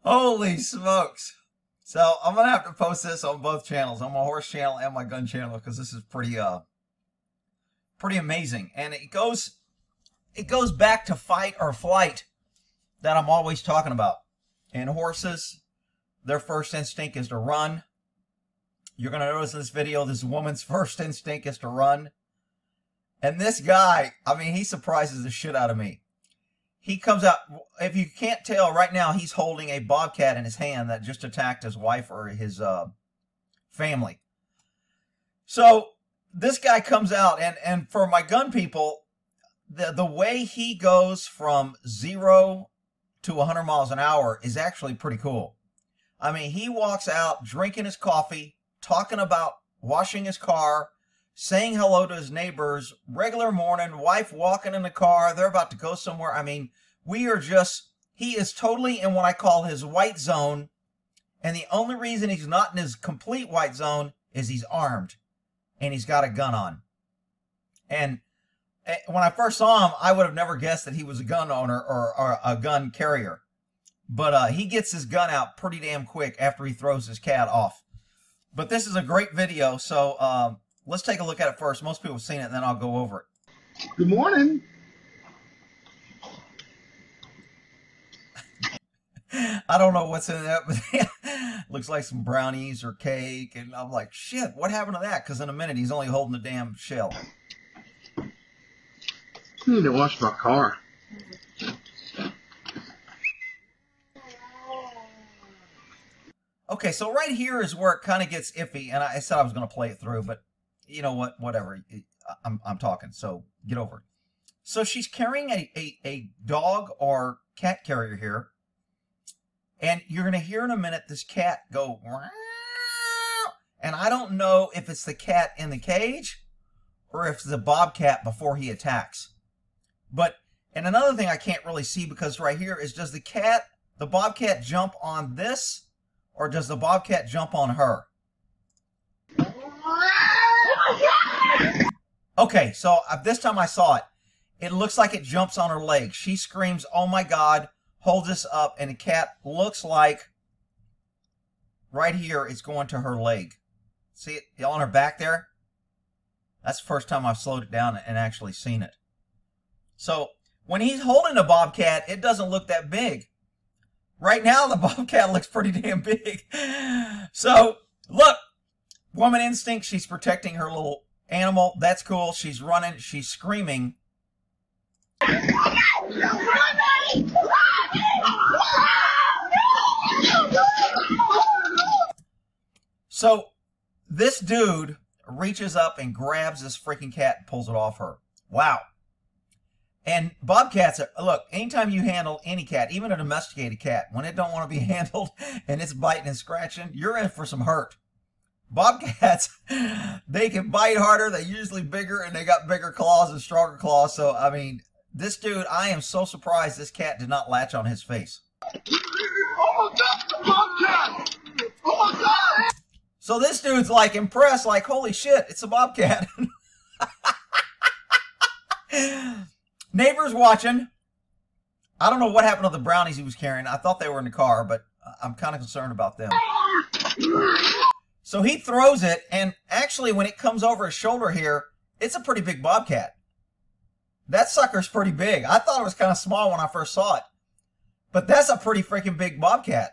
Holy smokes. So I'm going to have to post this on both channels, on my horse channel and my gun channel, because this is pretty amazing. And it goes back to fight or flight that I'm always talking about. And horses, their first instinct is to run. You're going to notice in this video, this woman's first instinct is to run. And this guy, I mean, he surprises the shit out of me. He comes out, if you can't tell, right now he's holding a bobcat in his hand that just attacked his wife or his family. So this guy comes out, and for my gun people, the way he goes from 0 to 100 miles an hour is actually pretty cool. I mean, he walks out drinking his coffee, talking about washing his car, saying hello to his neighbors, regular morning, wife walking in the car, they're about to go somewhere. I mean, he is totally in what I call his white zone, and the only reason he's not in his complete white zone is he's armed, and he's got a gun on. And when I first saw him, I would have never guessed that he was a gun owner or a gun carrier. But he gets his gun out pretty damn quick after he throws his cat off. But this is a great video, so let's take a look at it first. Most people have seen it, and then I'll go over it. Good morning. I don't know what's in that, but looks like some brownies or cake. And I'm like, shit, what happened to that? Because in a minute, he's only holding the damn shell. I need to wash my car. Okay, so right here is where it kind of gets iffy. And I said I was going to play it through, but you know what? Whatever. I'm talking, so get over it. So she's carrying a dog or cat carrier here. And you're going to hear in a minute this cat go, and I don't know if it's the cat in the cage or if it's the bobcat before he attacks. But, and another thing I can't really see because right here is, does the bobcat jump on this, or does the bobcat jump on her? Okay, so this time I saw it. It looks like it jumps on her leg. She screams, oh my God, holds this up, and the cat looks like right here it's going to her leg. See it on her back there? That's the first time I've slowed it down and actually seen it. So when he's holding the bobcat, it doesn't look that big. Right now, the bobcat looks pretty damn big. So look, woman instinct, she's protecting her little animal. That's cool. She's running, she's screaming. So this dude reaches up and grabs this freaking cat and pulls it off her. Wow. And bobcats are, look, anytime you handle any cat, even a domesticated cat, when it don't want to be handled and it's biting and scratching, you're in for some hurt. Bobcats, they can bite harder, they're usually bigger, and they got bigger claws and stronger claws. So, I mean, this dude, I am so surprised this cat did not latch on his face. Oh my God, bobcat! Oh my God! So this dude's like impressed, like, holy shit, it's a bobcat. Neighbors watching. I don't know what happened to the brownies he was carrying. I thought they were in the car, but I'm kind of concerned about them. So he throws it, and actually when it comes over his shoulder here, it's a pretty big bobcat. That sucker's pretty big. I thought it was kind of small when I first saw it. But that's a pretty freaking big bobcat.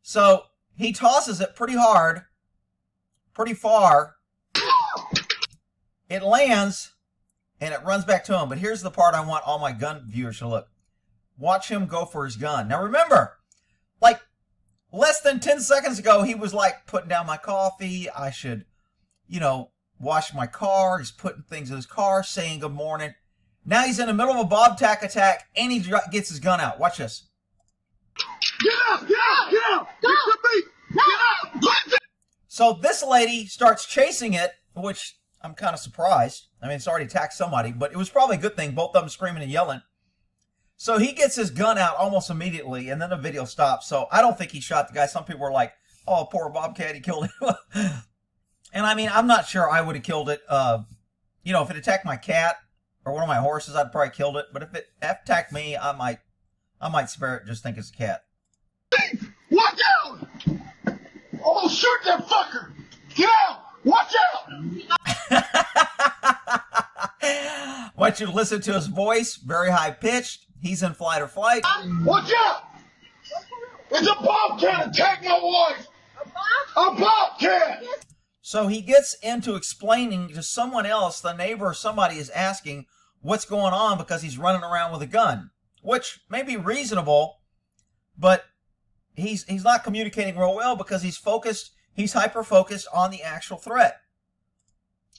So he tosses it pretty hard, pretty far. It lands, and it runs back to him. But here's the part I want all my gun viewers to look. Watch him go for his gun. Now remember, like less than 10 seconds ago, he was like putting down my coffee. I should, you know, wash my car. He's putting things in his car, saying good morning. Now he's in the middle of a bobcat attack, and he gets his gun out. Watch this. Get up! Get up! Get up! Get to me! Get up! So this lady starts chasing it, which I'm kind of surprised. I mean, it's already attacked somebody, but it was probably a good thing. Both of them screaming and yelling. So he gets his gun out almost immediately, and then the video stops. So I don't think he shot the guy. Some people were like, oh, poor bobcat, he killed him. And I mean, I'm not sure I would have killed it. You know, if it attacked my cat, or one of my horses, I'd probably killed it. But if it attacked me, I might spare it. Just think it's a cat. Watch out! I'm gonna shoot that fucker! Get out! Watch I want you to listen to his voice, very high pitched. He's in flight or flight. Watch out! It's a bobcat attacked my wife! A bobcat! So he gets into explaining to someone else, the neighbor or somebody is asking what's going on because he's running around with a gun, which may be reasonable, but he's not communicating real well because he's focused, he's hyper-focused on the actual threat.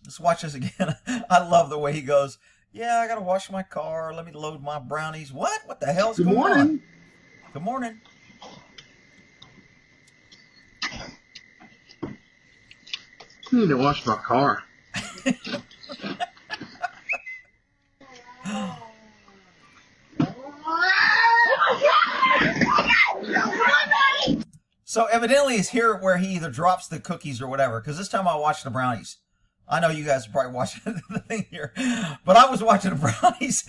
Let's watch this again. I love the way he goes, yeah, I got to wash my car. Let me load my brownies. What? What the hell's going on? Good morning. I need to wash my car. So evidently it's here where he either drops the cookies or whatever, because this time I watched the brownies. I know you guys are probably watching the thing here, but I was watching the brownies.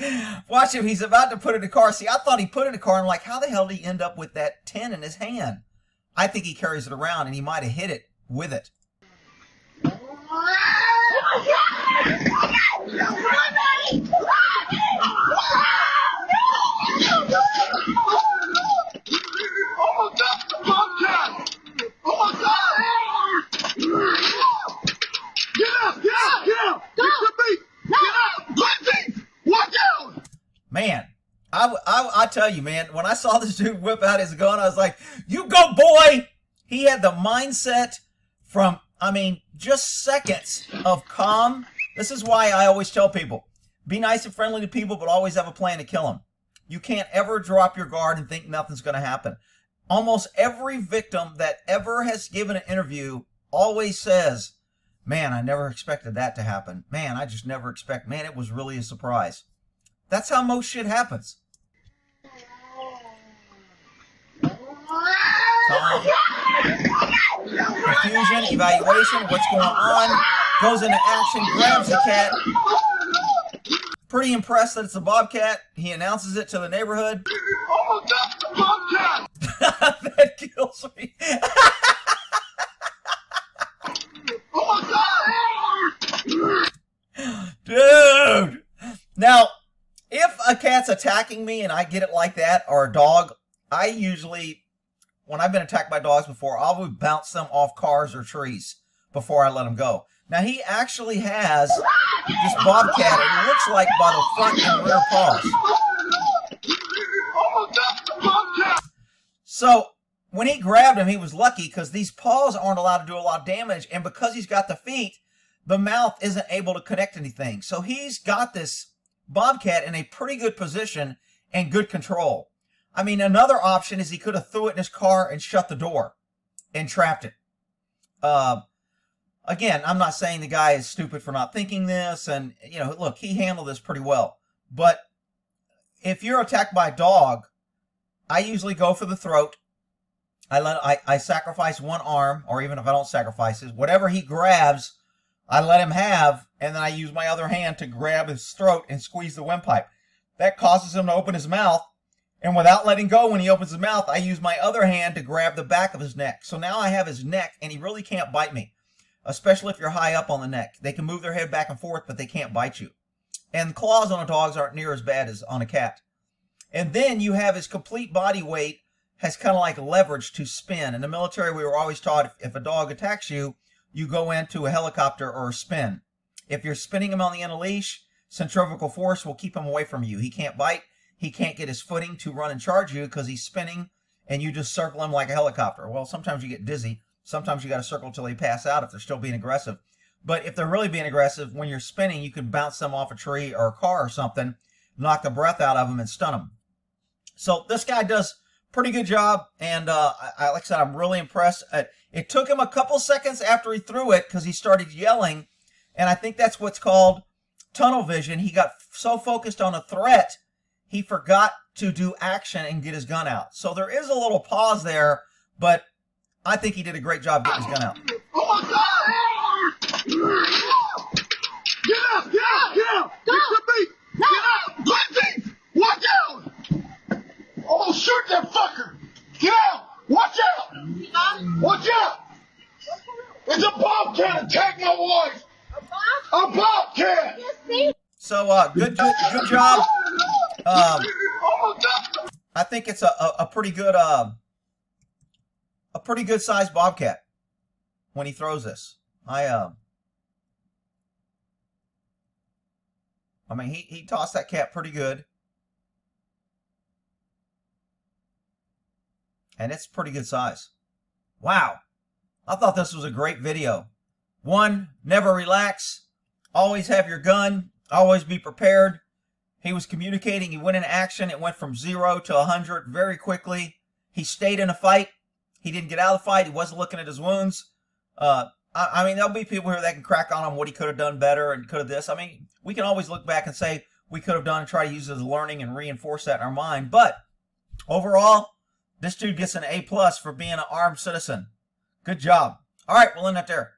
Watch him. He's about to put it in the car. See, I thought he put it in the car. I'm like, how the hell did he end up with that tin in his hand? I think he carries it around, and he might have hit it with it. Oh my God, the bobcat! Oh my God! Get out! Get out! Get out! Get to me! Get out! Kristi! Watch out! Man, I tell you, man, when I saw this dude whip out his gun, I was like, you go, boy! He had the mindset from, I mean, just seconds of calm. This is why I always tell people, be nice and friendly to people, but always have a plan to kill them. You can't ever drop your guard and think nothing's going to happen. Almost every victim that ever has given an interview always says, man, I never expected that to happen. Man, I just never expect. Man, it was really a surprise. That's how most shit happens. Confusion, evaluation, what's going on, goes into action, grabs the cat. Pretty impressed that it's a bobcat. He announces it to the neighborhood. Oh my God, the bobcat! That kills me. Oh my God! Dude! Now, if a cat's attacking me and I get it like that, or a dog, I usually, when I've been attacked by dogs before, I would bounce them off cars or trees before I let them go. Now, he actually has this bobcat, it looks like by the front and rear paws. Oh my God, the bobcat! So, when he grabbed him, he was lucky because these paws aren't allowed to do a lot of damage, and because he's got the feet, the mouth isn't able to connect anything. So he's got this bobcat in a pretty good position and good control. I mean, another option is he could have threw it in his car and shut the door and trapped it. Again, I'm not saying the guy is stupid for not thinking this, and, you know, look, he handled this pretty well. But if you're attacked by a dog, I usually go for the throat. I sacrifice one arm, or even if I don't sacrifice it, whatever he grabs, I let him have, and then I use my other hand to grab his throat and squeeze the windpipe. That causes him to open his mouth, and without letting go when he opens his mouth, I use my other hand to grab the back of his neck. So now I have his neck, and he really can't bite me, especially if you're high up on the neck. They can move their head back and forth, but they can't bite you. And claws on a dog aren't near as bad as on a cat. And then you have his complete body weight has kind of like leverage to spin. In the military, we were always taught if a dog attacks you, you go into a helicopter or a spin. If you're spinning him on the end of leash, centrifugal force will keep him away from you. He can't bite. He can't get his footing to run and charge you because he's spinning, and you just circle him like a helicopter. Well, sometimes you get dizzy. Sometimes you got to circle until they pass out if they're still being aggressive. But if they're really being aggressive, when you're spinning, you can bounce them off a tree or a car or something, knock the breath out of them, and stun them. So this guy does pretty good job, and like I said, I'm really impressed. It took him a couple seconds after he threw it because he started yelling, and I think that's what's called tunnel vision. He got so focused on a threat, he forgot to do action and get his gun out. So there is a little pause there, but I think he did a great job getting his gun out. Oh my God! Get out! Get out! Get out! Get to me! shoot that fucker. Get out. Watch out. Watch out. It's a bobcat attacked my wife. A bobcat. So good job. Oh my God. I think it's a pretty good sized bobcat when he throws this. I mean he tossed that cat pretty good. And it's pretty good size. Wow. I thought this was a great video. One, never relax. Always have your gun. Always be prepared. He was communicating. He went into action. It went from 0 to 100 very quickly. He stayed in a fight. He didn't get out of the fight. He wasn't looking at his wounds. I mean, there'll be people here that can crack on him what he could have done better and could have this. I mean, we can always look back and say we could have done and try to use it as learning and reinforce that in our mind. But overall, this dude gets an A+ for being an armed citizen. Good job. All right, we'll end that there.